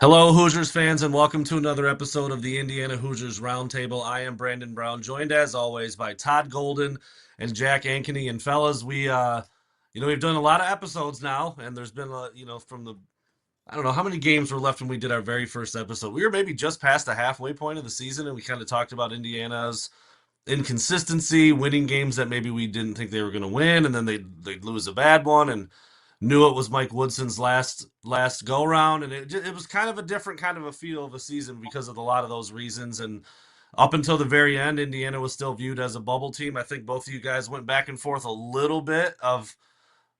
Hello, Hoosiers fans, and welcome to another episode of the Indiana Hoosiers Roundtable. I am Brandon Brown, joined as always by Todd Golden and Jack Ankony. And fellas, we've done a lot of episodes now, and there's been from the I don't know how many games were left when we did our very first episode. We were maybe just past the halfway point of the season, and we kind of talked about Indiana's inconsistency, winning games that maybe we didn't think they were going to win, and then they'd lose a bad one, and knew it was Mike Woodson's last go round, and it was kind of a different kind of a feel of a season because of a lot of those reasons. And up until the very end, Indiana was still viewed as a bubble team. I think both of you guys went back and forth a little bit of,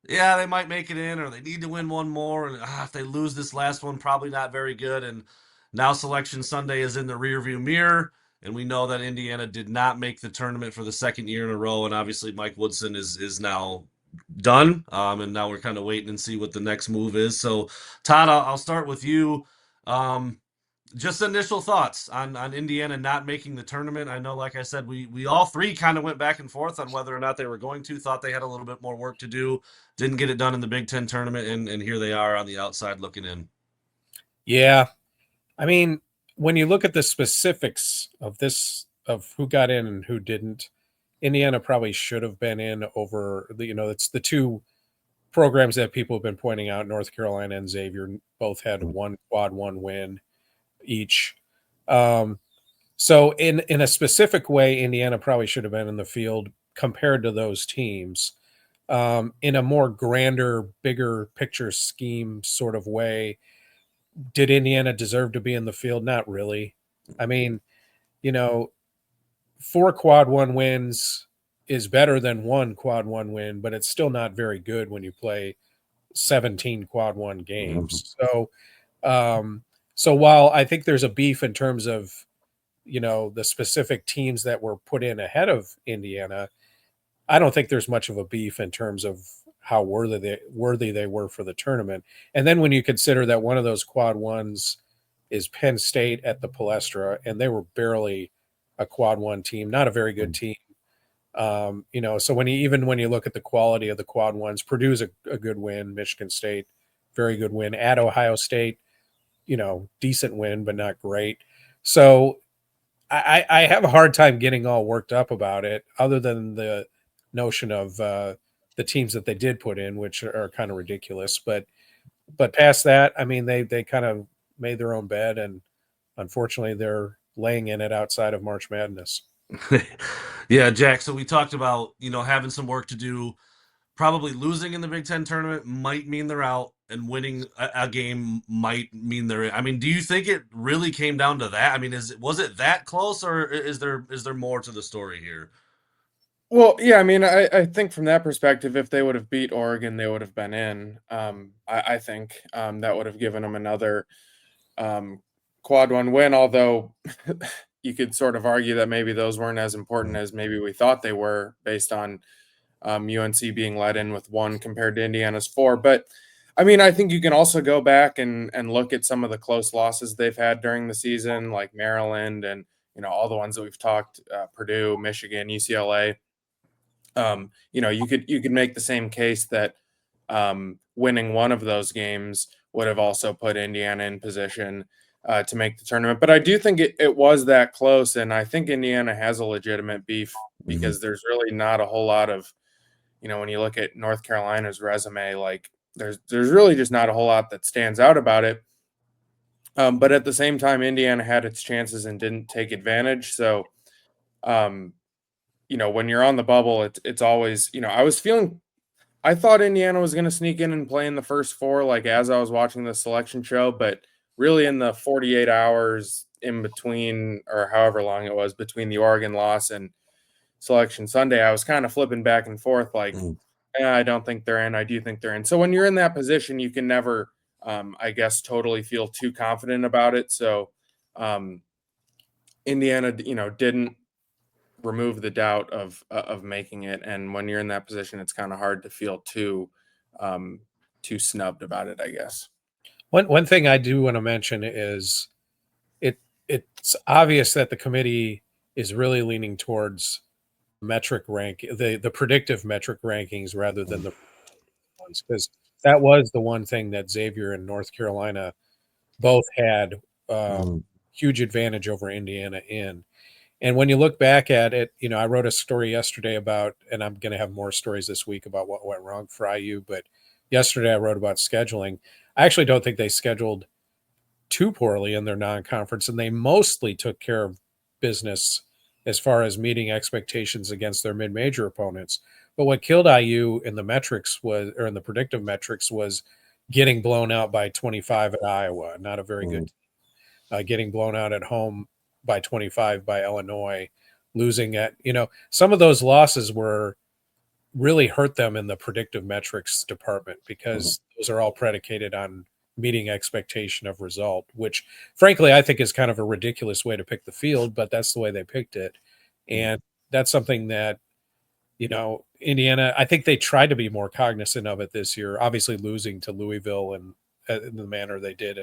yeah, they might make it in, or they need to win one more, and if they lose this last one, probably not very good. And now Selection Sunday is in the rearview mirror. And we know that Indiana did not make the tournament for the second year in a row, and obviously Mike Woodson is now done. And now we're kind of waiting and see what the next move is. So, Todd, I'll start with you. Um, just initial thoughts on Indiana not making the tournament. I know, like I said, we all three kind of went back and forth on whether or not they were going to. Thought they had a little bit more work to do. Didn't get it done in the Big Ten tournament, and here they are on the outside looking in. Yeah, I mean, when you look at the specifics of who got in and who didn't, Indiana probably should have been in over it's the two programs that people have been pointing out. North Carolina and Xavier both had one quad one win each. So in a specific way, Indiana probably should have been in the field compared to those teams. In a more grander, bigger picture scheme sort of way, did Indiana deserve to be in the field? Not really. I mean, 4 quad one wins is better than 1 quad one win, but it's still not very good when you play 17 quad one games. So while I think there's a beef in terms of, the specific teams that were put in ahead of Indiana, I don't think there's much of a beef in terms of how worthy they were for the tournament. And then when you consider that one of those quad ones is Penn State at the Palestra, and they were barely a quad one team, not a very good team. So when you look at the quality of the quad ones, Purdue's a good win, Michigan State, very good win, at Ohio State, decent win, but not great. So I have a hard time getting all worked up about it, other than the notion of the teams that they did put in, which are kind of ridiculous. But past that, I mean, they kind of made their own bed, and unfortunately, they're laying in it outside of March Madness. Yeah, Jack. So we talked about, having some work to do. Probably losing in the Big Ten tournament might mean they're out, and winning a game might mean they're in. I mean, do you think it really came down to that? I mean, was it that close, or is there more to the story here? Well, yeah, I mean, I think from that perspective, if they would have beat Oregon, they would have been in. I think that would have given them another quad one win, although you could sort of argue that maybe those weren't as important as maybe we thought they were based on UNC being let in with 1 compared to Indiana's 4. But I mean, I think you can also go back and look at some of the close losses they've had during the season, like Maryland and, all the ones that we've talked, Purdue, Michigan, UCLA. You could make the same case that winning one of those games would have also put Indiana in position to make the tournament. But I do think it was that close, and I think Indiana has a legitimate beef because there's really not a whole lot of, when you look at North Carolina's resume, like there's really just not a whole lot that stands out about it. But at the same time, Indiana had its chances and didn't take advantage. So, when you're on the bubble, it's always, I thought Indiana was going to sneak in and play in the first 4, like as I was watching the selection show, but really in the 48 hours in between, or however long it was between the Oregon loss and Selection Sunday, I was kind of flipping back and forth, like, I don't think they're in. I do think they're in. So when you're in that position, you can never, I guess, totally feel too confident about it. So Indiana, didn't remove the doubt of making it. And when you're in that position, it's kind of hard to feel too snubbed about it, I guess. One thing I do want to mention is it's obvious that the committee is really leaning towards the predictive metric rankings rather than the ones, because that was the one thing that Xavier and North Carolina both had Mhm. huge advantage over Indiana in. And when you look back at it, I wrote a story yesterday about, and I'm going to have more stories this week about what went wrong for IU. But yesterday I wrote about scheduling. I actually don't think they scheduled too poorly in their non-conference, and they mostly took care of business as far as meeting expectations against their mid-major opponents. But what killed IU in the metrics was, or in the predictive metrics, was getting blown out by 25 at Iowa. Not a very good getting blown out at home by 25 by Illinois, losing at, some of those losses were really hurt them in the predictive metrics department because those are all predicated on meeting expectation of result, which frankly, I think is kind of a ridiculous way to pick the field, but that's the way they picked it. And that's something that, Indiana, I think they tried to be more cognizant of it this year, obviously losing to Louisville and in the manner they did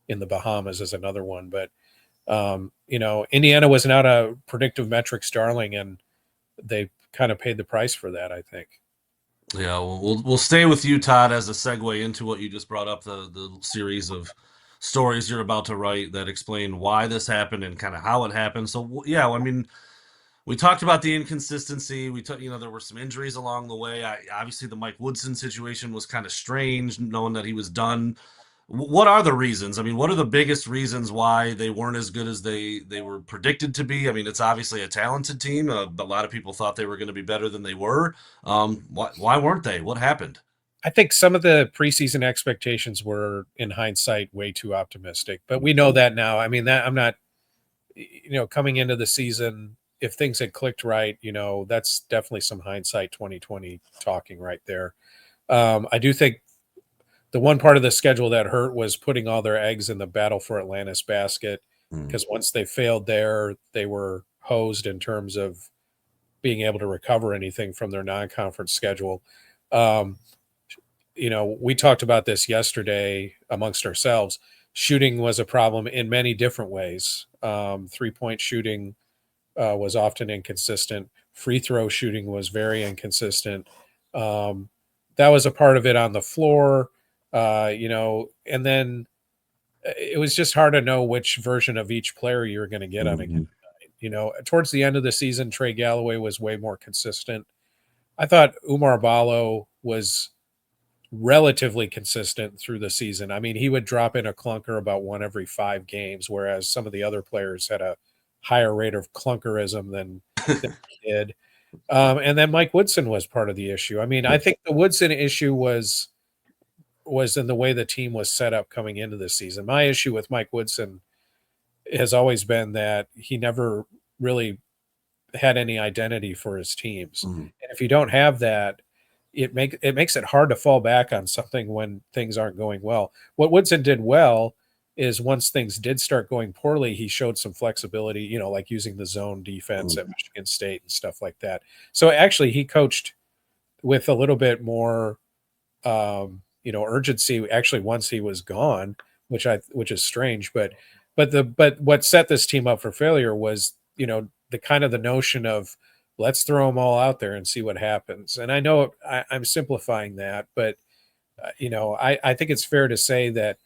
in the Bahamas is another one. But Indiana was not a predictive metrics darling, and they kind of paid the price for that, I think. Yeah, we'll stay with you, Todd, as a segue into what you just brought up, the series of stories you're about to write that explain why this happened and kind of how it happened. So yeah, I mean, we talked about the inconsistency. We took, there were some injuries along the way. Obviously, the Mike Woodson situation was kind of strange, knowing that he was done. What are the reasons? I mean, what are the biggest reasons why they weren't as good as they were predicted to be? I mean, it's obviously a talented team. A lot of people thought they were going to be better than they were. Why weren't they? What happened? I think some of the preseason expectations were, in hindsight, way too optimistic. But we know that now. I mean, that I'm not, coming into the season, if things had clicked right, that's definitely some hindsight 2020 talking right there. I do think the one part of the schedule that hurt was putting all their eggs in the Battle for Atlantis basket, because once they failed there, they were hosed in terms of being able to recover anything from their non-conference schedule. Um, we talked about this yesterday amongst ourselves. Shooting was a problem in many different ways. 3-point shooting was often inconsistent. Free throw shooting was very inconsistent. That was a part of it on the floor, and then it was just hard to know which version of each player you were going to get on a given night. Towards the end of the season, Trey Galloway was way more consistent. I thought Umar Ballo was relatively consistent through the season. I mean, he would drop in a clunker about one every 5 games, whereas some of the other players had a higher rate of clunkerism than he did. And then Mike Woodson was part of the issue. I mean, I think the Woodson issue was in the way the team was set up coming into the season. My issue with Mike Woodson has always been that he never really had any identity for his teams. And if you don't have that, it makes it hard to fall back on something when things aren't going well. What Woodson did well is once things did start going poorly, he showed some flexibility, like using the zone defense at Michigan State and stuff like that. So actually he coached with a little bit more urgency actually once he was gone, which is strange, but what set this team up for failure was, the kind of the notion of let's throw them all out there and see what happens. And I know I'm simplifying that, but I think it's fair to say that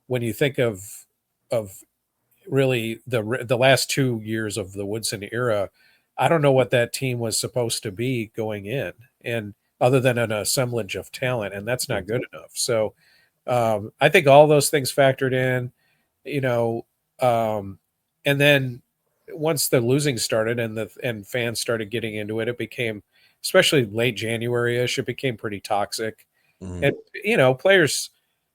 when you think of really the last 2 years of the Woodson era, I don't know what that team was supposed to be going in, and other than an assemblage of talent, and that's not good enough. So I think all those things factored in, and then once the losing started and fans started getting into it, it became, especially late January-ish, it became pretty toxic. And players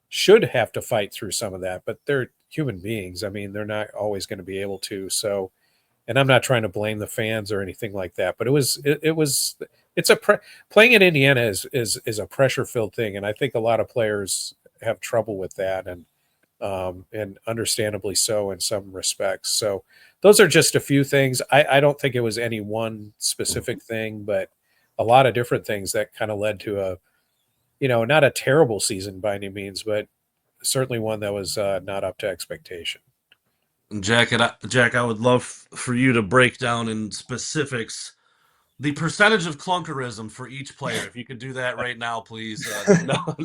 should have to fight through some of that, but they're human beings. I mean, they're not always going to be able to. So, and I'm not trying to blame the fans or anything like that, but playing in Indiana is a pressure filled thing, and I think a lot of players have trouble with that, and understandably so in some respects. So those are just a few things. I don't think it was any one specific thing, but a lot of different things that kind of led to a, not a terrible season by any means, but certainly one that was not up to expectation. Jack, I would love for you to break down in specifics the percentage of clunkerism for each player. If you could do that right now, please. No.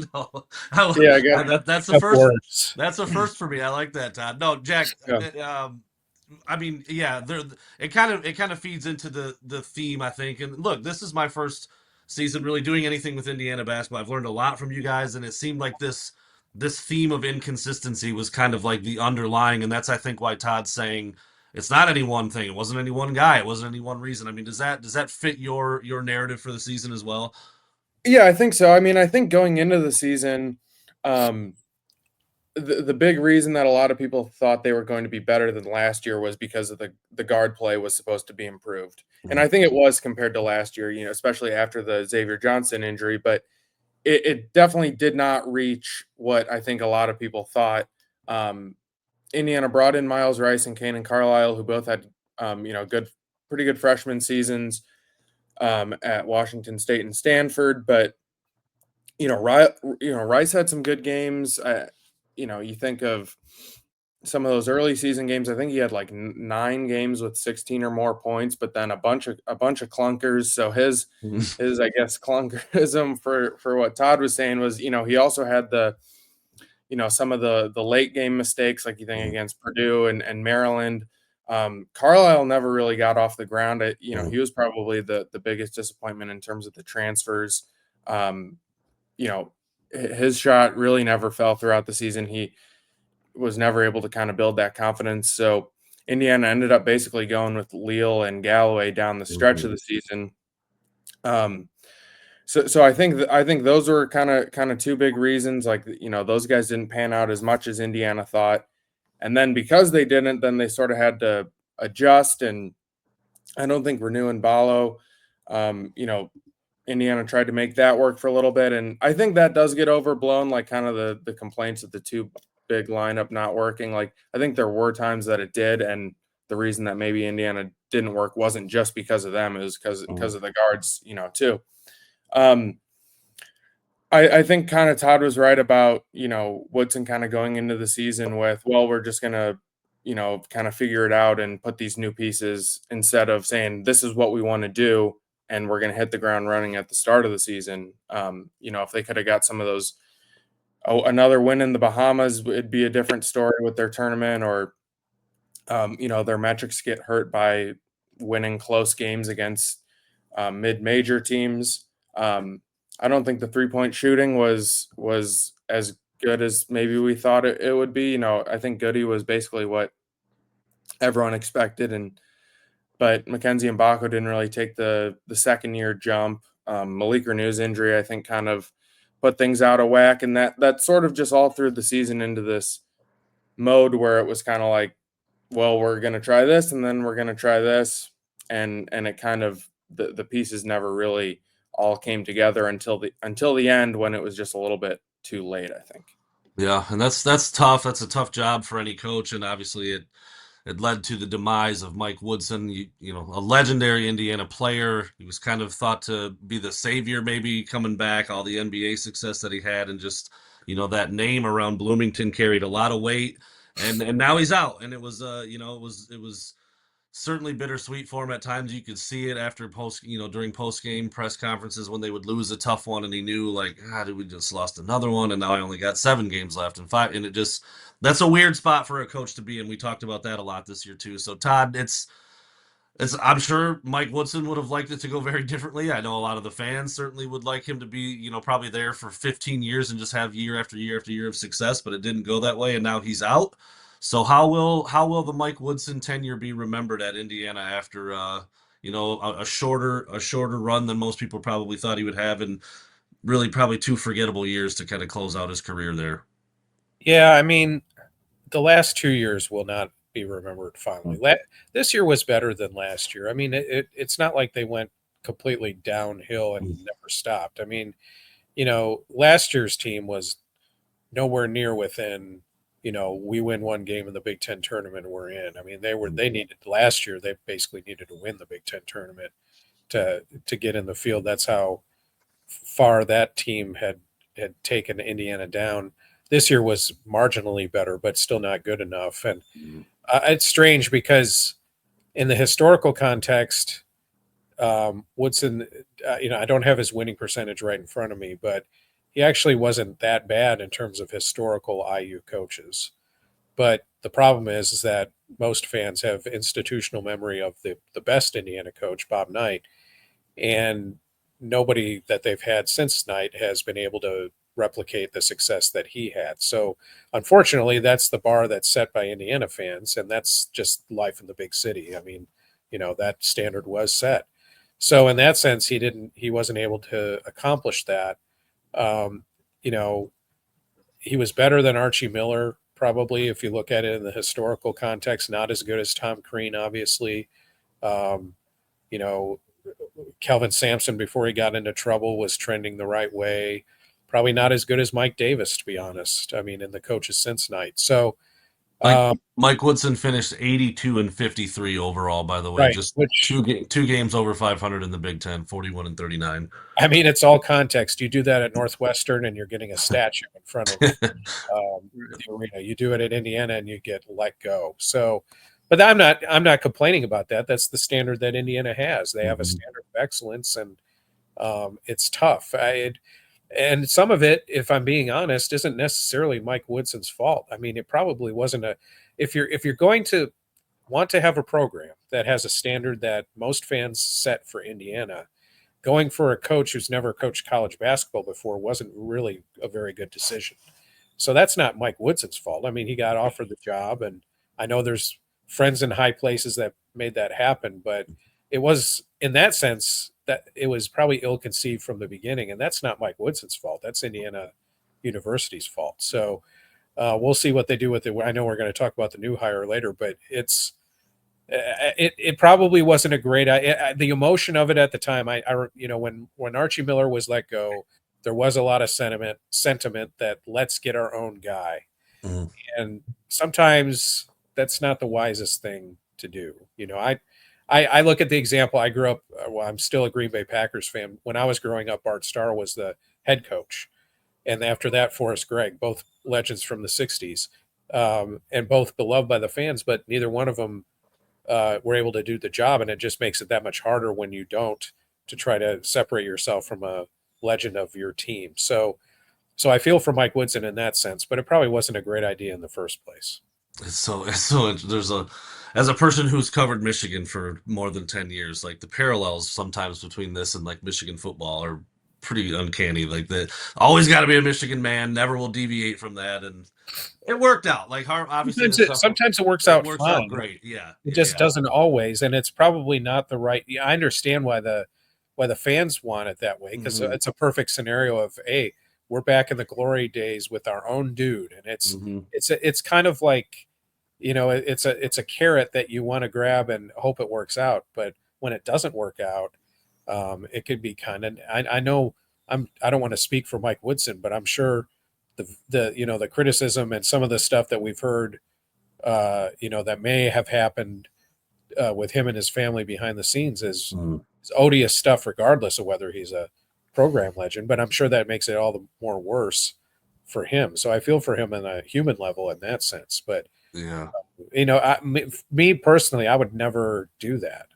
Yeah, I got That's the Of first. words. That's a first for me. I like that, Todd. No, Jack. yeah. I mean, yeah, it kind of feeds into the theme, I think. And look, this is my first season really doing anything with Indiana basketball. I've learned a lot from you guys, and it seemed like this theme of inconsistency was kind of like the underlying, and that's I think why Todd's saying it's not any one thing. It wasn't any one guy. It wasn't any one reason. I mean, does that fit your narrative for the season as well? Yeah, I think so. I mean, I think going into the season, um, the big reason that a lot of people thought they were going to be better than last year was because of the guard play was supposed to be improved. And I think it was compared to last year, especially after the Xavier Johnson injury, but it definitely did not reach what I think a lot of people thought. Um, Indiana brought in Miles Rice and Kanan Carlisle, who both had pretty good freshman seasons at Washington State and Stanford. But Rice had some good games. You think of some of those early season games. I think he had like 9 games with 16 or more points, but then a bunch of clunkers. So his I guess clunkerism for what Todd was saying was he also had some of the late game mistakes, like you think against Purdue and Maryland. Carlisle never really got off the ground. He was probably the biggest disappointment in terms of the transfers. Um, his shot really never fell throughout the season. He was never able to kind of build that confidence. So Indiana ended up basically going with Leal and Galloway down the stretch of the season. So I think those were kind of two big reasons. Like, those guys didn't pan out as much as Indiana thought. And then because they didn't, then they sort of had to adjust. And I don't think Renew and Ballo, Indiana tried to make that work for a little bit. And I think that does get overblown, like kind of the complaints of the two big lineup not working. Like, I think there were times that it did. And the reason that maybe Indiana didn't work wasn't just because of them. It was because of the guards, too. I think kind of Todd was right about, Woodson kind of going into the season with, well, we're just going to, kind of figure it out and put these new pieces instead of saying, this is what we want to do. And we're going to hit the ground running at the start of the season. If they could have got some of those, another win in the Bahamas, it'd be a different story with their tournament, or, their metrics get hurt by winning close games against mid-major teams. I don't think the 3-point shooting was as good as maybe we thought it would be. I think Goody was basically what everyone expected, but Mackenzie and Baco didn't really take the second year jump. Malik Renew's injury, I think, kind of put things out of whack, and that sort of just all through the season into this mode where it was kind of like, well, we're going to try this, and then we're going to try this, and it kind of the pieces never really all came together until the end, when it was just a little bit too late, I think. Yeah, and that's tough. That's a tough job for any coach, and obviously it led to the demise of Mike Woodson, a legendary Indiana player. He was kind of thought to be the savior, maybe coming back, all the NBA success that he had, and just, that name around Bloomington carried a lot of weight. And now he's out, and it was it was certainly bittersweet for him at times. You could see it after during post game press conferences when they would lose a tough one, and he knew, like, did we just lost another one, and now I only got 7 games left and 5, and that's a weird spot for a coach to be in. We talked about that a lot this year too. So Todd, I'm sure Mike Woodson would have liked it to go very differently. I know a lot of the fans certainly would like him to be, probably there for 15 years and just have year after year after year of success, but it didn't go that way, and now he's out. So how will the Mike Woodson tenure be remembered at Indiana after a shorter run than most people probably thought he would have, and really probably 2 forgettable years to kind of close out his career there? Yeah, I mean, the last 2 years will not be remembered fondly. This year was better than last year. I mean, it's not like they went completely downhill and never stopped. I mean, last year's team was nowhere near within, we win one game in the Big Ten tournament and we're in. I mean, they needed last year. They basically needed to win the Big Ten tournament to get in the field. That's how far that team had taken Indiana down. This year was marginally better, but still not good enough. And it's strange because in the historical context, Woodson, I don't have his winning percentage right in front of me, but he actually wasn't that bad in terms of historical IU coaches. But the problem is that most fans have institutional memory of the best Indiana coach, Bob Knight, and nobody that they've had since Knight has been able to replicate the success that he had. So, unfortunately, that's the bar that's set by Indiana fans, and that's just life in the big city. I mean, that standard was set. So, in that sense, he wasn't able to accomplish that. Um, you know, he was better than Archie Miller, probably, if you look at it in the historical context. Not as good as Tom Crean, obviously. Um, you know, Kelvin Sampson, before he got into trouble, was trending the right way. Probably not as good as Mike Davis, to be honest. I mean, in the coaches since Knight. So, Mike Woodson finished 82 and 53 overall, by the way. right, Just which, two games over 500 in the Big Ten, 41 and 39. I mean, it's all context. You do that at Northwestern and you're getting a statue in front of the arena. You do it at Indiana and you get let go. So, but I'm not complaining about that. That's the standard that Indiana has. They have a standard of excellence, and it's tough. And some of it, if I'm being honest, isn't necessarily Mike Woodson's fault. I mean, it probably wasn't if you're going to want to have a program that has a standard that most fans set for Indiana, going for a coach who's never coached college basketball before wasn't really a very good decision. So that's not Mike Woodson's fault. I mean, he got offered the job, and I know there's friends in high places that made that happen, but it was, in that sense, that it was probably ill-conceived from the beginning, and that's not Mike Woodson's fault. That's Indiana University's fault. So we'll see what they do with it. I know we're going to talk about the new hire later, but it probably wasn't a great. The emotion of it at the time, when Archie Miller was let go, there was a lot of sentiment that let's get our own guy, and sometimes that's not the wisest thing to do. I look at the example. I grew up. Well, I'm still a Green Bay Packers fan. When I was growing up, Bart Starr was the head coach, and after that, Forrest Gregg, both legends from the '60s, and both beloved by the fans. But neither one of them were able to do the job, and it just makes it that much harder when you don't, to try to separate yourself from a legend of your team. So I feel for Mike Woodson in that sense, but it probably wasn't a great idea in the first place. It's so as a person who's covered Michigan for more than 10 years, like the parallels sometimes between this and like Michigan football are pretty uncanny. Like the always got to be a Michigan man, never will deviate from that, and it worked out. Like obviously Sometimes it works out works fine. out great. Yeah, it just doesn't always, and it's probably not the right. I understand why the fans want it that way, because it's a perfect scenario of, hey, we're back in the glory days with our own dude, and it's kind of like, it's a carrot that you want to grab and hope it works out, but when it doesn't work out, it could be kind of. I know I don't want to speak for Mike Woodson, but I'm sure the criticism and some of the stuff that we've heard, that may have happened with him and his family behind the scenes is odious stuff, regardless of whether he's a program legend. But I'm sure that makes it all the more worse for him. So I feel for him on a human level in that sense. But yeah, me personally, I would never do that.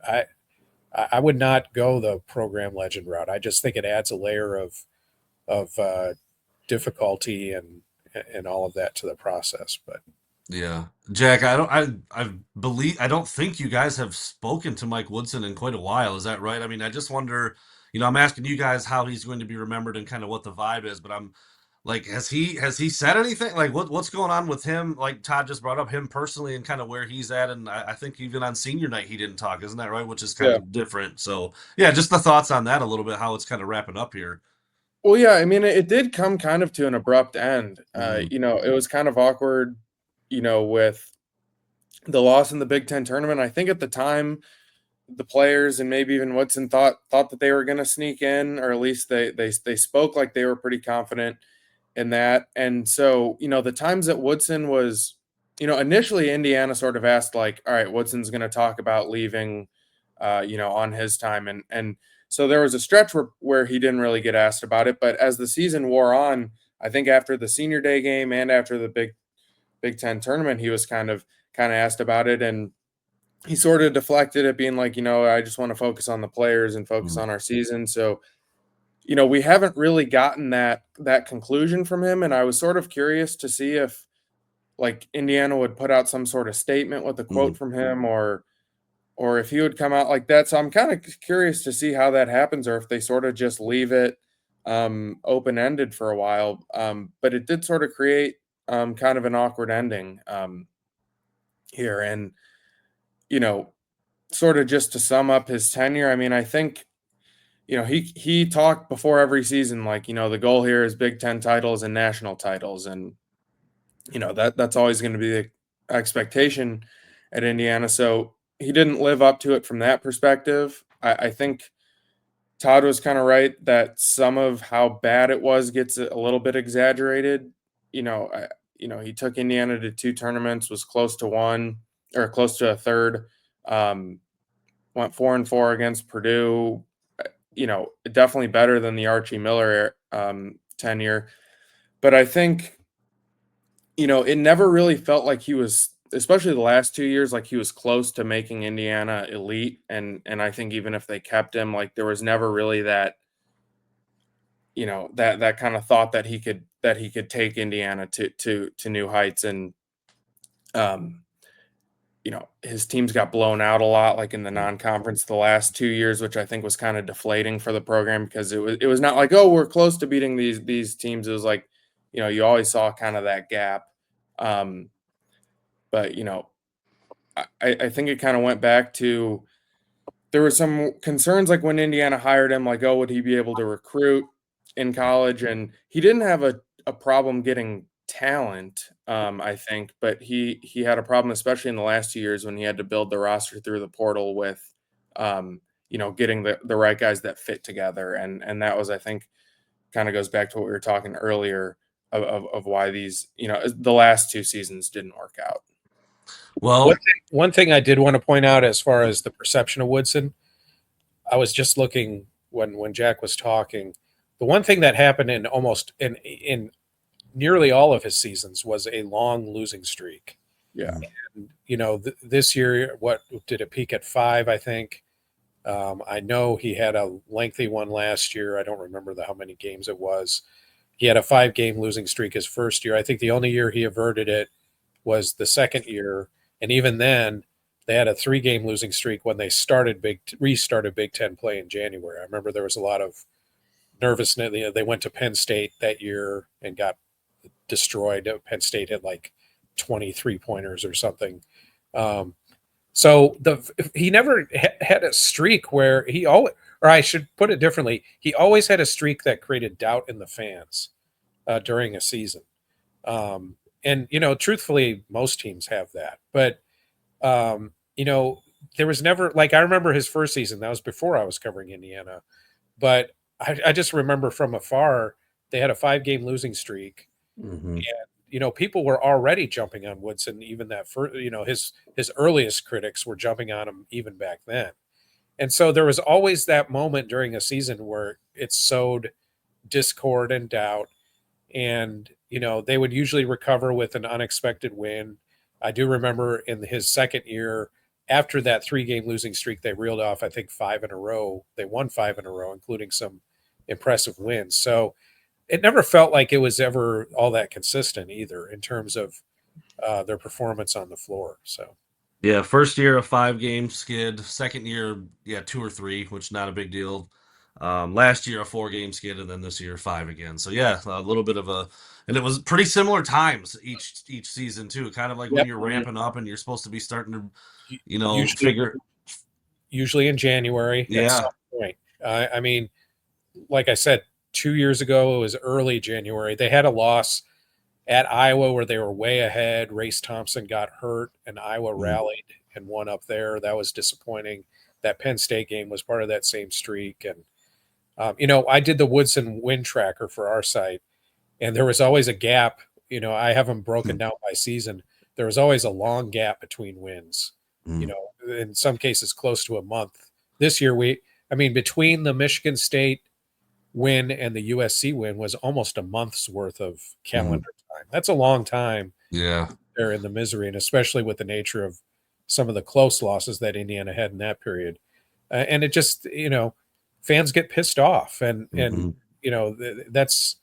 I would not go the program legend route. I just think it adds a layer of difficulty and all of that to the process. But yeah, Jack, I don't think you guys have spoken to Mike Woodson in quite a while. Is that right? I mean, I just wonder. I'm asking you guys how he's going to be remembered and kind of what the vibe is, but I'm like, has he said anything? Like, what's going on with him? Like Todd just brought up him personally and kind of where he's at, and I think even on senior night he didn't talk, isn't that right? Which is kind of different. So yeah, just the thoughts on that a little bit, how it's kind of wrapping up here. Well, yeah, I mean, it did come kind of to an abrupt end. It was kind of awkward, with the loss in the Big Ten tournament. I think at the time, the players and maybe even Woodson thought that they were going to sneak in, or at least they spoke like they were pretty confident in that. And so, the times that Woodson was, initially Indiana sort of asked like, all right, Woodson's going to talk about leaving, on his time. And so there was a stretch where he didn't really get asked about it. But as the season wore on, I think after the senior day game and after the Big Ten tournament, he was kind of asked about it. And he sort of deflected it, being like, I just want to focus on the players and focus Mm. on our season. So, we haven't really gotten that conclusion from him, and I was sort of curious to see if like Indiana would put out some sort of statement with a quote Mm. from him, or if he would come out like that. So I'm kind of curious to see how that happens, or if they sort of just leave it open ended for a while. But it did sort of create kind of an awkward ending here, and you know, sort of just to sum up his tenure. I mean, I think he talked before every season like the goal here is Big Ten titles and national titles, and that's always going to be the expectation at Indiana. So he didn't live up to it from that perspective. I think Todd was kind of right that some of how bad it was gets a little bit exaggerated. He took Indiana to two tournaments, was close to one or close to a third. Um, Went 4-4 against Purdue. Definitely better than the Archie Miller tenure. But I think it never really felt like he was, especially the last 2 years, like he was close to making Indiana elite. And I think even if they kept him, like there was never really that kind of thought that he could take Indiana to new heights. And um, his teams got blown out a lot, like in the non-conference the last 2 years, which I think was kind of deflating for the program, because it was not like, oh, we're close to beating these teams. It was like, you always saw kind of that gap. Um, but I think it kind of went back to, there were some concerns like when Indiana hired him, like, oh, would he be able to recruit in college? And he didn't have a problem getting talent, I think, but he had a problem, especially in the last 2 years when he had to build the roster through the portal with, getting the right guys that fit together. And that was, I think, kind of goes back to what we were talking earlier of why these, the last two seasons didn't work out. Well, One thing I did want to point out as far as the perception of Woodson, I was just looking when Jack was talking. The one thing that happened in nearly all of his seasons was a long losing streak. Yeah. This year, what did it peak at 5? I think. I know he had a lengthy one last year. I don't remember how many games it was. He had a 5-game losing streak his first year. I think the only year he averted it was the second year, and even then, they had a 3-game losing streak when they restarted Big Ten play in January. I remember there was a lot of nervousness. They went to Penn State that year and got destroyed. Penn State had like 23 pointers or something. So he never had a streak where he always, or I should put it differently, he always had a streak that created doubt in the fans during a season. And truthfully, most teams have that. But there was never, like, I remember his first season. That was before I was covering Indiana, but I just remember from afar they had a 5-game losing streak. mm-hmm. And people were already jumping on Woodson. Even that first, his earliest critics were jumping on him even back then. And so there was always that moment during a season where it sowed discord and doubt. And they would usually recover with an unexpected win. I do remember in his second year, after that 3-game losing streak, they reeled off, I think, 5 in a row. They won 5 in a row, including some impressive wins. So it never felt like it was ever all that consistent either in terms of their performance on the floor. So Yeah, first year a 5-game skid. Second year, 2 or 3, which not a big deal. Last year a 4-game skid, and then this year 5 again. So yeah, a little bit of and it was pretty similar times each season too. Kind of like when you're ramping up and you're supposed to be starting to, usually in January at Yeah. some point. I mean, like I said, 2 years ago it was early January. They had a loss at Iowa where they were way ahead. Race Thompson got hurt, and Iowa rallied and won up there. That was disappointing. That Penn State game was part of that same streak. And I did the Woodson win tracker for our site, and there was always a gap. I have them broken down by season. There was always a long gap between wins. In some cases close to a month. This year between the Michigan State win and the USC win was almost a month's worth of calendar time. That's a long time. Yeah. They're in the misery, and especially with the nature of some of the close losses that Indiana had in that period. And it just, fans get pissed off, and that's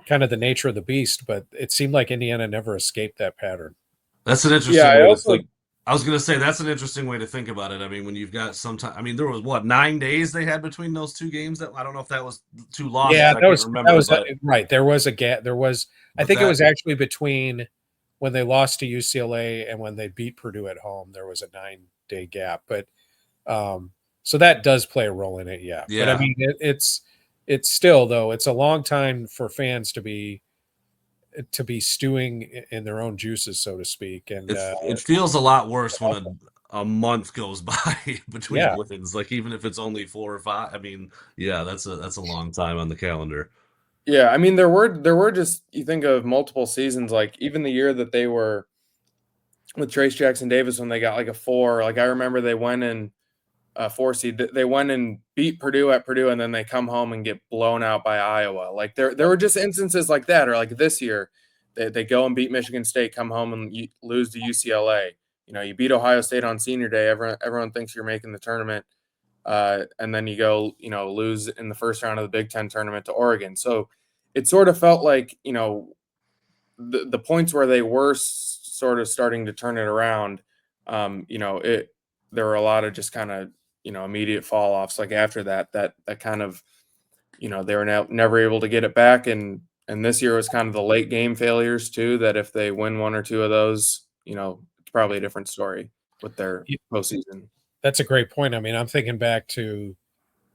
kind of the nature of the beast. But it seemed like Indiana never escaped that pattern. That's an Yeah, interesting I way to also think. I was going to say that's an interesting way to think about it. I mean, when you've got some time, I mean, there was what 9 days they had between those two games. That I don't know if that was two losses. Yeah, I that can't was that remember, was right. There was a gap. I but think it that was actually between when they lost to UCLA and when they beat Purdue at home. There was a 9-day gap, but so that does play a role in it. Yeah, but I yeah, mean, it's still though it's a long time for fans to be stewing in their own juices, so to speak. And it feels a lot worse when a month goes by between yeah, wins. Like even if it's only 4 or 5. I mean, yeah, that's a long time on the calendar. yeah, I mean there were just you think of multiple seasons, like even the year that they were with Trace Jackson Davis when they got like a 4. Like I remember they went in 4 seed. They went and beat Purdue at Purdue, and then they come home and get blown out by Iowa. Like there were just instances like that, or like this year, they go and beat Michigan State, come home and lose to UCLA. You beat Ohio State on Senior Day. Everyone thinks you're making the tournament, and then you go, lose in the first round of the Big Ten tournament to Oregon. So it sort of felt like the points where they were sort of starting to turn it around. There were a lot of just kind of immediate fall offs. Like after that kind of they were never able to get it back, and this year was kind of the late game failures too. That if they win one or two of those, it's probably a different story with their postseason. that's a great point. I mean, I'm thinking back to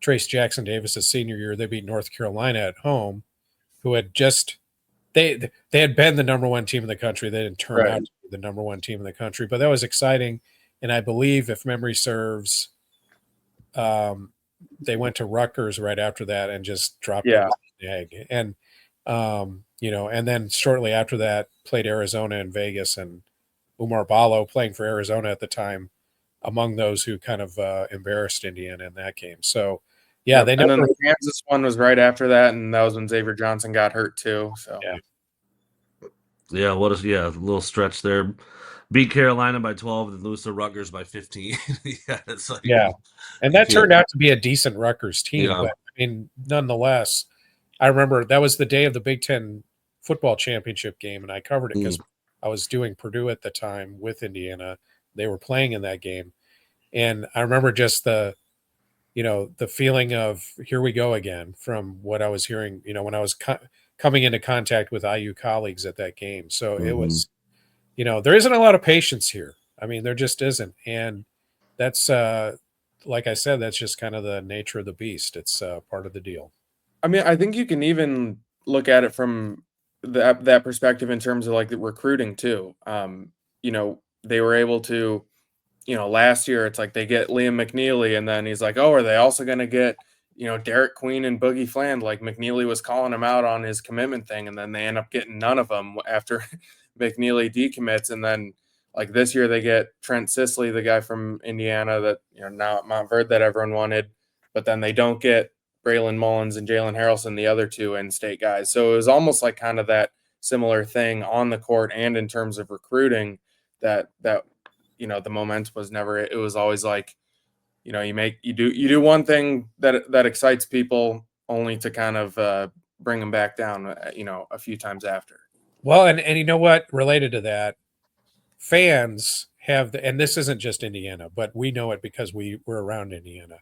Trace Jackson Davis's senior year. They beat North Carolina at home, who had just they had been the number one team in the country. They didn't turn Right. out to be the number one team in the country, but that was exciting. And I believe, if memory serves, they went to Rutgers right after that and just dropped Yeah. them the egg. And and then shortly after that, played Arizona in Vegas, and Umar Ballo, playing for Arizona at the time, among those who kind of embarrassed Indiana in that game. So, yeah, Yep. they And never. then the Kansas one was right after that, and that was when Xavier Johnson got hurt too. So Yeah. Yeah, a little stretch there. Beat Carolina by 12 and lose to Rutgers by 15. Yeah, it's like Yeah. And you that turned can't. out to be a decent Rutgers team. Yeah. But I mean, nonetheless, I remember that was the day of the Big Ten football championship game, and I covered it because I was doing Purdue at the time with Indiana. They were playing in that game. And I remember just the feeling of here we go again from what I was hearing, when I was coming into contact with IU colleagues at that game. So it was, there isn't a lot of patience here. I mean, there just isn't. And that's, like I said, that's just kind of the nature of the beast. It's part of the deal. I mean, I think you can even look at it from that perspective in terms of like the recruiting too. They were able to, last year it's like they get Liam McNeely, and then he's like, oh, are they also going to get, Derek Queen and Boogie Fland? Like McNeely was calling him out on his commitment thing, and then they end up getting none of them after McNeely decommits, and then like this year they get Trent Sisley, the guy from Indiana that now at Montverde that everyone wanted, but then they don't get Braylon Mullins and Jalen Harrelson, the other two in-state guys. So it was almost like kind of that similar thing on the court and in terms of recruiting that the momentum was never. It was always like you do one thing that excites people only to kind of bring them back down a few times after. Well, and you know what? Related to that, fans have and this isn't just Indiana, but we know it because we're around Indiana.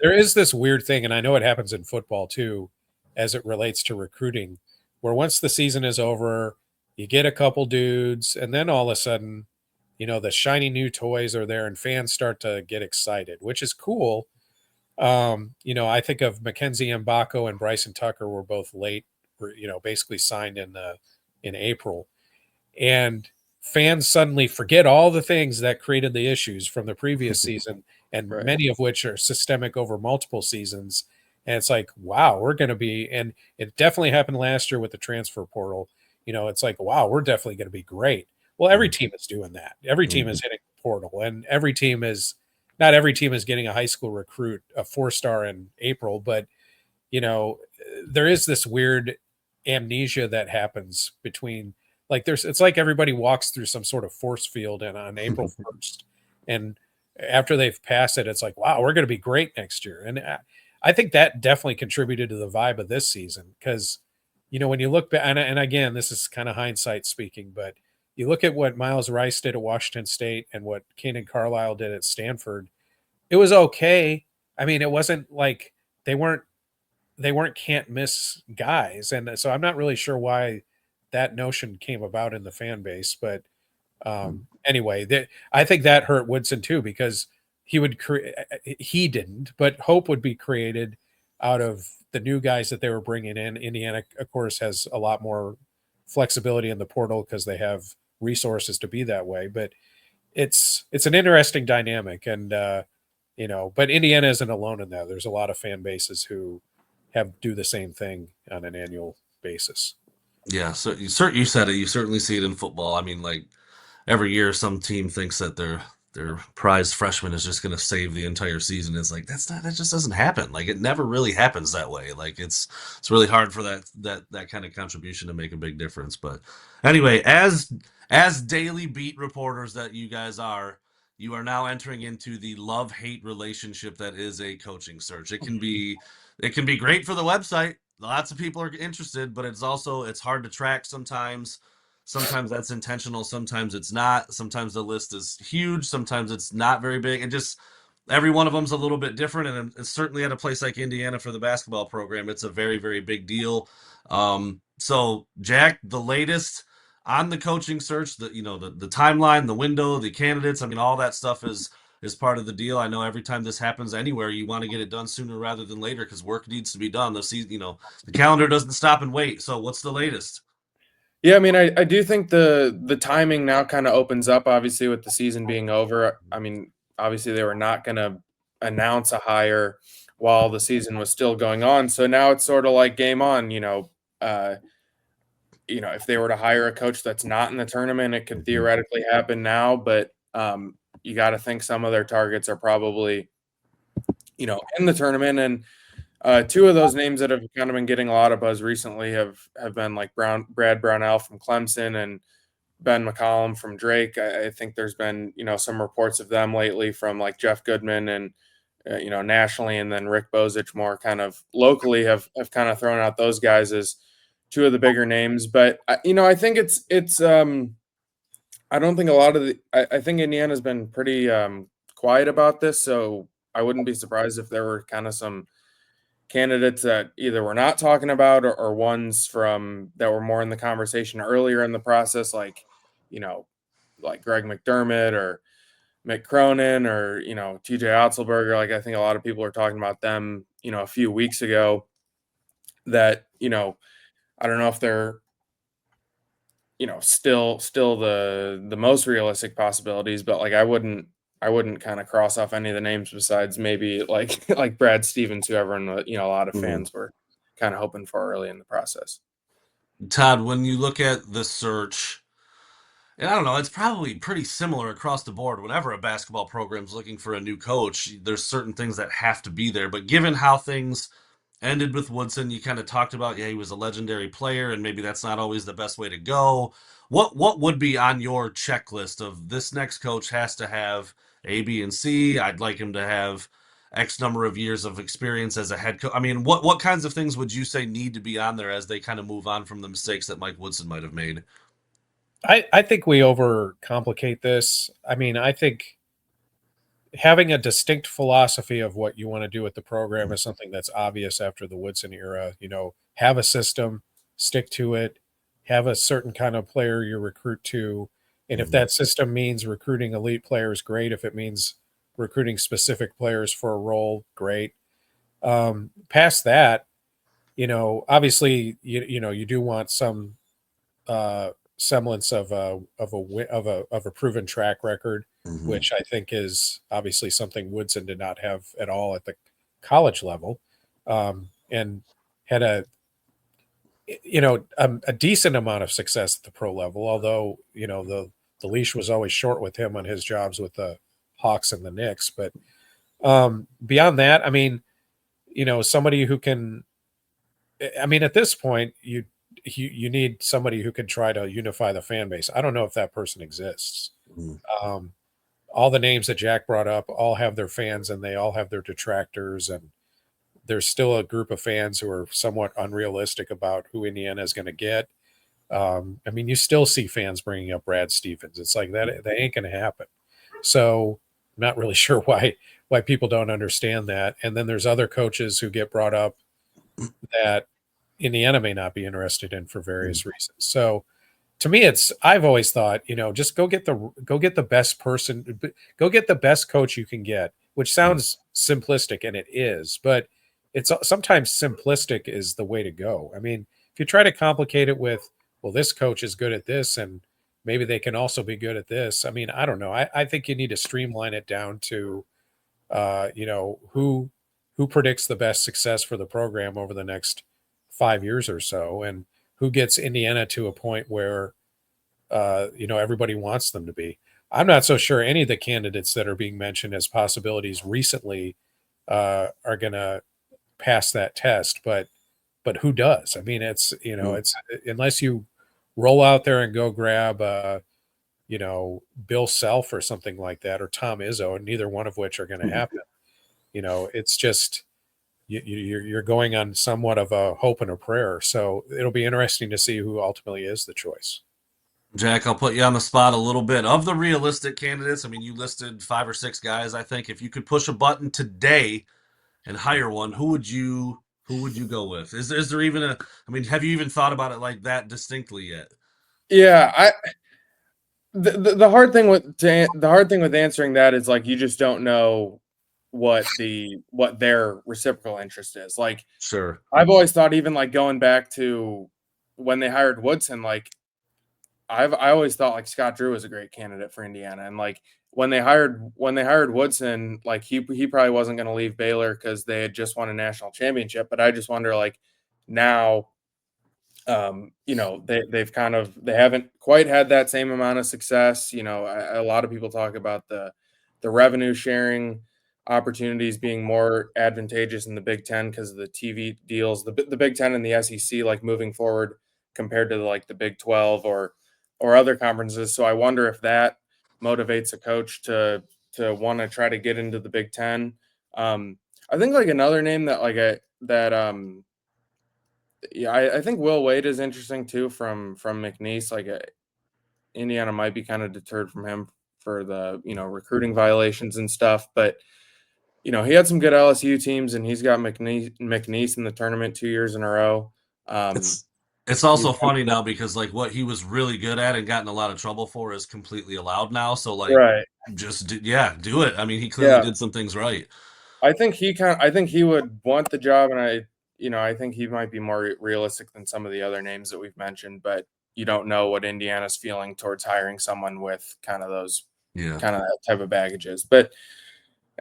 There is this weird thing, and I know it happens in football too, as it relates to recruiting, where once the season is over, you get a couple dudes, and then all of a sudden, the shiny new toys are there, and fans start to get excited, which is cool. I think of Mackenzie Mbako and Bryson Tucker were both late, basically signed in April, and fans suddenly forget all the things that created the issues from the previous season, and Right. many of which are systemic over multiple seasons. And it's like, wow, we're going to be, and it definitely happened last year with the transfer portal. It's like, wow, we're definitely going to be great. Well, every team is doing that. Every team is hitting the portal, and not every team is getting a high school recruit, a 4-star in April, but there is this weird amnesia that happens between, like, it's like everybody walks through some sort of force field and on April 1st, And after they've passed it, it's like, wow, we're going to be great next year. And I think that definitely contributed to the vibe of this season because, when you look back, and again, this is kind of hindsight speaking, but you look at what Miles Rice did at Washington State and what Keenan Carlisle did at Stanford, it was okay. I mean, it wasn't like they weren't can't miss guys. And so I'm not really sure why that notion came about in the fan base, but anyway, I think that hurt Woodson too because he didn't, but hope would be created out of the new guys that they were bringing in. Indiana, of course, has a lot more flexibility in the portal because they have resources to be that way. But it's an interesting dynamic, and but Indiana isn't alone in that. There's a lot of fan bases who do the same thing on an annual basis. Yeah, so you said it. You certainly see it in football. I mean, like every year, some team thinks that their prize freshman is just going to save the entire season. It's like that just doesn't happen. Like it never really happens that way. Like it's really hard for that kind of contribution to make a big difference. But anyway, as daily beat reporters that you guys are, you are now entering into the love-hate relationship that is a coaching search. It can be great for the website. Lots of people are interested, but it's hard to track sometimes. Sometimes that's intentional, sometimes it's not. Sometimes the list is huge, sometimes it's not very big. And just every one of them's a little bit different. And it's certainly at a place like Indiana for the basketball program, it's a very, very big deal. So Jack, the latest on the coaching search, the timeline, the window, the candidates, I mean, all that stuff is part of the deal. I know every time this happens anywhere, you want to get it done sooner rather than later because work needs to be done. The calendar doesn't stop and wait. So what's the latest? Yeah, I mean, I do think the timing now kind of opens up, obviously, with the season being over. I mean, obviously, they were not going to announce a hire while the season was still going on. So now it's sort of like game on, if they were to hire a coach that's not in the tournament, it could theoretically happen now. But you got to think some of their targets are probably, in the tournament. And two of those names that have kind of been getting a lot of buzz recently have been like Brad Brownell from Clemson and Ben McCollum from Drake. I think there's been, some reports of them lately from like Jeff Goodman and, nationally, and then Rick Bozich more kind of locally have kind of thrown out those guys as two of the bigger names. But, I think it's I don't think a lot of I think Indiana's been pretty quiet about this. So I wouldn't be surprised if there were kind of some candidates that either we're not talking about or ones from that were more in the conversation earlier in the process, like, like Greg McDermott or Mick Cronin or, TJ Otzelberger. Like, I think a lot of people are talking about them, a few weeks ago that, I don't know if they're, still the most realistic possibilities, but like, I wouldn't kind of cross off any of the names besides maybe like like Brad Stevens, who everyone, a lot of fans were kind of hoping for early in the process. Todd, when you look at the search, and I don't know, it's probably pretty similar across the board. Whenever a basketball program's looking for a new coach, there's certain things that have to be there. But given how things ended with Woodson, you kind of talked about, yeah, he was a legendary player, and maybe that's not always the best way to go. What would be on your checklist of this next coach has to have A, B, and C? I'd like him to have X number of years of experience as a head coach. I mean, what kinds of things would you say need to be on there as they kind of move on from the mistakes that Mike Woodson might have made? I think we overcomplicate this. I mean, I think having a distinct philosophy of what you want to do with the program is something that's obvious after the Woodson era. Have a system, stick to it, have a certain kind of player you recruit to. And if that system means recruiting elite players, great. If it means recruiting specific players for a role, great. Past that, obviously, you do want some semblance of a proven track record, which I think is obviously something Woodson did not have at all at the college level, and had a decent amount of success at the pro level. Although the leash was always short with him on his jobs with the Hawks and the Knicks. But beyond that, I mean, somebody who can. I mean, at this point, you need somebody who can try to unify the fan base. I don't know if that person exists. all the names that Jack brought up all have their fans and they all have their detractors, and there's still a group of fans who are somewhat unrealistic about who Indiana is going to get. I mean, you still see fans bringing up Brad Stevens. It's like that ain't going to happen. So I'm not really sure why people don't understand that. And then there's other coaches who get brought up that Indiana may not be interested in for various reasons. So to me, I've always thought, just go get the best person, go get the best coach you can get, which sounds simplistic, and it is, but it's sometimes simplistic is the way to go. I mean, if you try to complicate it with, well, this coach is good at this, and maybe they can also be good at this. I mean, I don't know. I think you need to streamline it down to, who predicts the best success for the program over the next 5 years or so, and who gets Indiana to a point where, everybody wants them to be. I'm not so sure any of the candidates that are being mentioned as possibilities recently are going to pass that test, but who does? I mean, it's unless you roll out there and go grab, Bill Self or something like that, or Tom Izzo, and neither one of which are going to happen. It's just you're going on somewhat of a hope and a prayer. So it'll be interesting to see who ultimately is the choice. Jack, I'll put you on the spot a little bit. Of the realistic candidates, I mean, you listed 5 or 6 guys. I think if you could push a button today and hire one, who would you go with? Is there even a? I mean, have you even thought about it like that distinctly yet? Yeah, the hard thing with answering that is like you just don't know what their reciprocal interest is. Like Sure. I've always thought, even like going back to when they hired Woodson, like I always thought like Scott Drew was a great candidate for Indiana, and like when they hired Woodson, like he probably wasn't going to leave Baylor because they had just won a national championship. But I just wonder, like now, they haven't quite had that same amount of success. A lot of people talk about the revenue sharing opportunities being more advantageous in the Big Ten because of the TV deals. The Big Ten and the SEC, like moving forward compared to like the Big 12 or other conferences. So I wonder if that motivates a coach to want to try to get into the Big Ten. I think like another name that like a that yeah, I think Will Wade is interesting too from McNeese. Like Indiana might be kind of deterred from him for the recruiting violations and stuff, but he had some good LSU teams, and he's got McNeese in the tournament 2 years in a row. Um, It's he's also funny now because like what he was really good at and got in a lot of trouble for is completely allowed now. So like, right, do it. I mean, he clearly yeah. did some things right. I think he would want the job, and I think he might be more realistic than some of the other names that we've mentioned, but you don't know what Indiana's feeling towards hiring someone with kind of those Yeah. kind of that type of baggages. But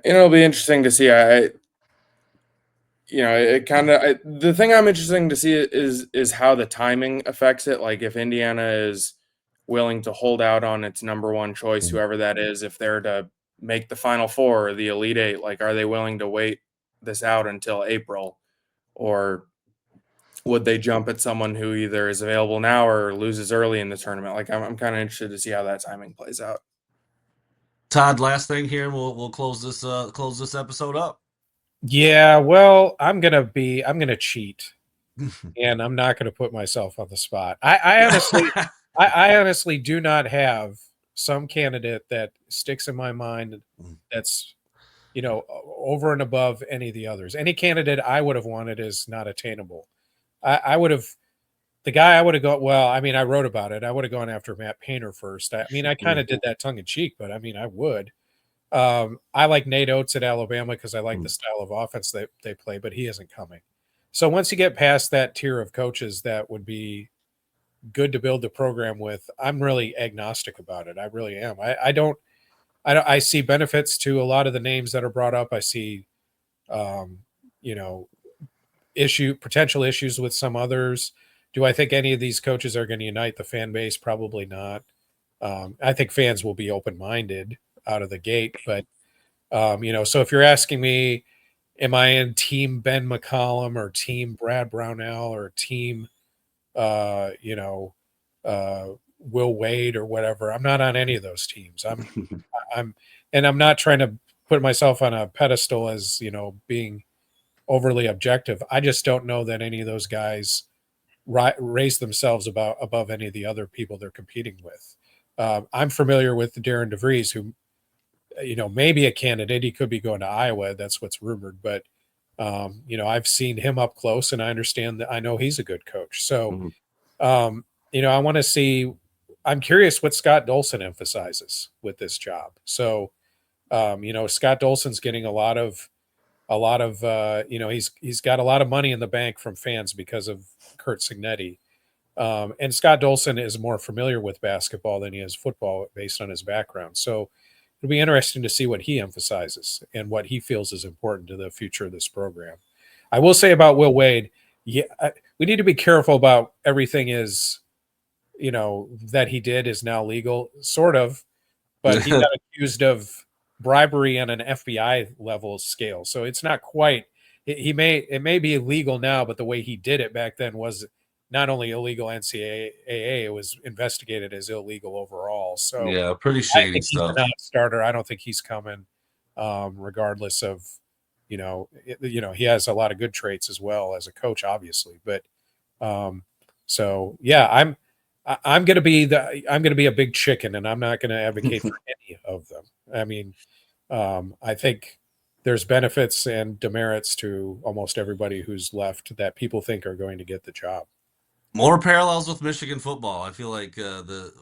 it'll be interesting to see. It kind of the thing I'm interesting to see is how the timing affects it. Like if Indiana is willing to hold out on its number one choice, whoever that is, if they're to make the Final Four or the Elite Eight, like are they willing to wait this out until April, or would they jump at someone who either is available now or loses early in the tournament? Like I'm kind of interested to see how that timing plays out. Todd, last thing here, we'll close this episode up. Yeah, well, I'm gonna cheat, and I'm not gonna put myself on the spot. I honestly do not have some candidate that sticks in my mind that's over and above any of the others. Any candidate I would have wanted is not attainable. I would have the guy I would have gone. Well, I mean, I wrote about it. I would have gone after Matt Painter first. I mean, I kind of did that tongue in cheek, but I mean, I would. I like Nate Oates at Alabama because I like the style of offense they play, but he isn't coming. So once you get past that tier of coaches that would be good to build the program with, I'm really agnostic about it. I really am. I see benefits to a lot of the names that are brought up. I see, um, you know, potential issues with some others. Do I think any of these coaches are going to unite the fan base? Probably not. I think fans will be open-minded out of the gate, but so if you're asking me, am I in team Ben McCollum or team Brad Brownell or team, uh, Will Wade or whatever. I'm not on any of those teams. I'm not trying to put myself on a pedestal as, being overly objective. I just don't know that any of those guys raise themselves above any of the other people they're competing with. I'm familiar with Darren DeVries, who, may be a candidate. He could be going to Iowa. That's what's rumored. But, I've seen him up close, and I understand that. I know he's a good coach. So, I want to see. I'm curious what Scott Dolson emphasizes with this job. So, Scott Dolson's getting a lot of he's got a lot of money in the bank from fans because of Kurt Signetti. And Scott Dolson is more familiar with basketball than he is football based on his background. So it'll be interesting to see what he emphasizes and what he feels is important to the future of this program. I will say about Will Wade, we need to be careful about everything that he did is now legal, sort of, but he got accused of bribery on an FBI level scale. So it's not quite, it may be illegal now, but the way he did it back then was not only illegal NCAA, it was investigated as illegal overall. So yeah, pretty I shady think he's a stuff. non-starter. I don't think he's coming, regardless of, he has a lot of good traits as well as a coach, obviously. But so yeah, I'm going to be a big chicken, and I'm not going to advocate for any of them. I mean, I think there's benefits and demerits to almost everybody who's left that people think are going to get the job. More parallels with Michigan football. I feel like the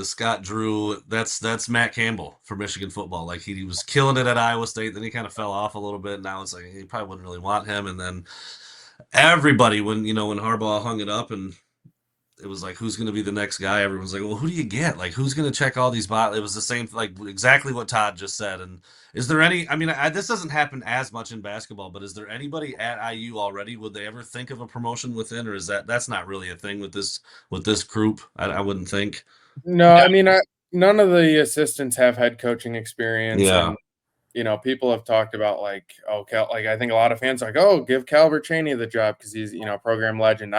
Scott Drew, that's Matt Campbell for Michigan football. Like he was killing it at Iowa State, then he kind of fell off a little bit. Now it's like he probably wouldn't really want him. And then everybody, when Harbaugh hung it up and it was like, who's going to be the next guy? Everyone's like, well, who do you get? Like, who's going to check all these bots? It was the same, like exactly what Todd just said. And is there any? I mean, this doesn't happen as much in basketball, but is there anybody at IU already? Would they ever think of a promotion within, or is that's not really a thing with this group? I wouldn't think. No, I mean, none of the assistants have head coaching experience, Yeah. and people have talked about like, like I think a lot of fans are like, oh, give Calvert Chaney the job because he's program legend.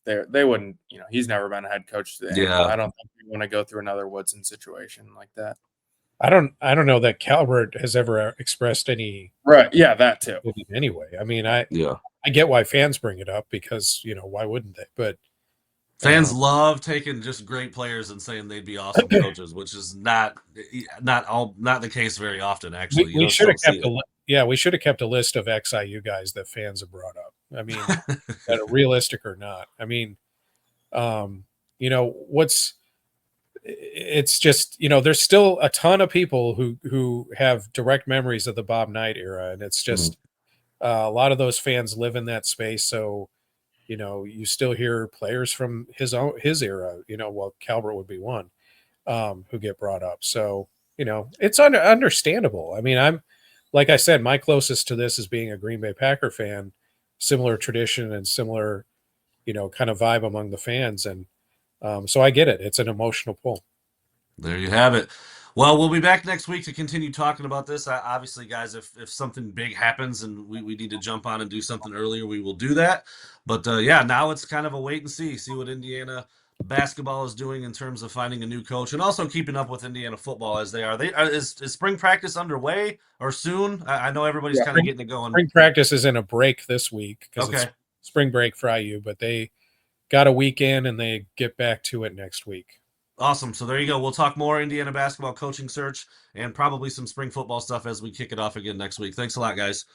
They wouldn't, he's never been a head coach to the NFL. I don't think we want to go through another Woodson situation like that. I don't know that Calvert has ever expressed any right. Yeah, that too. Anyway, I mean, I get why fans bring it up because why wouldn't they? But fans love taking just great players and saying they'd be awesome coaches, which is not the case very often. Actually, we should have kept we should have kept a list of ex-IU guys that fans have brought up. I mean, that are realistic or not. I mean, it's just there's still a ton of people who have direct memories of the Bob Knight era, and it's just a lot of those fans live in that space. So you still hear players from his era. Well, Calvert would be one who get brought up. So it's understandable. I mean, like I said, my closest to this is being a Green Bay Packer fan. Similar tradition and similar, kind of vibe among the fans. And so I get it. It's an emotional pull. There you have it. Well, we'll be back next week to continue talking about this. Obviously, guys, if something big happens and we need to jump on and do something earlier, we will do that. But now it's kind of a wait and see what Indiana basketball is doing in terms of finding a new coach and also keeping up with Indiana football as they are. Is spring practice underway or soon? I know everybody's kind of getting it going. Spring practice is in a break this week because it's spring break for IU, but they got a weekend and they get back to it next week. Awesome. So there you go. We'll talk more Indiana basketball coaching search and probably some spring football stuff as we kick it off again next week. Thanks a lot, guys.